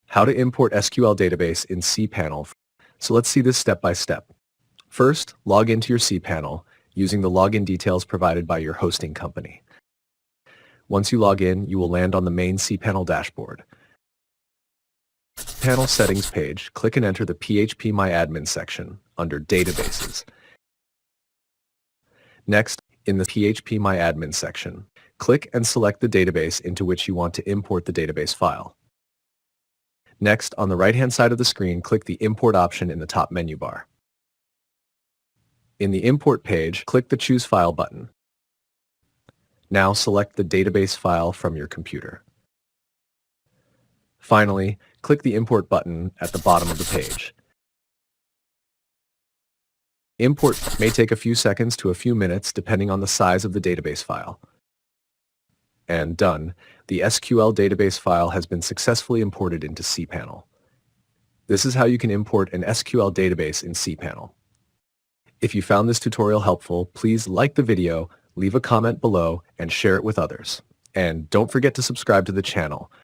How to import SQL Database in cPanel. So let's see this step by step. First, log into your cPanel using the login details provided by your hosting company. Once you log in, you will land on the main cPanel dashboard. Panel settings page, click and enter the phpMyAdmin section under Databases. Next, in the phpMyAdmin section, click and select the database into which you want to import the database file. Next, on the right-hand side of the screen, click the Import option in the top menu bar. In the Import page, click the Choose File button. Now select the database file from your computer. Finally, click the Import button at the bottom of the page. Import may take a few seconds to a few minutes depending on the size of the database file. And done. The SQL database file has been successfully imported into cPanel. This is how you can import an SQL database in cPanel. If you found this tutorial helpful, please like the video, leave a comment below, and share it with others. And don't forget to subscribe to the channel.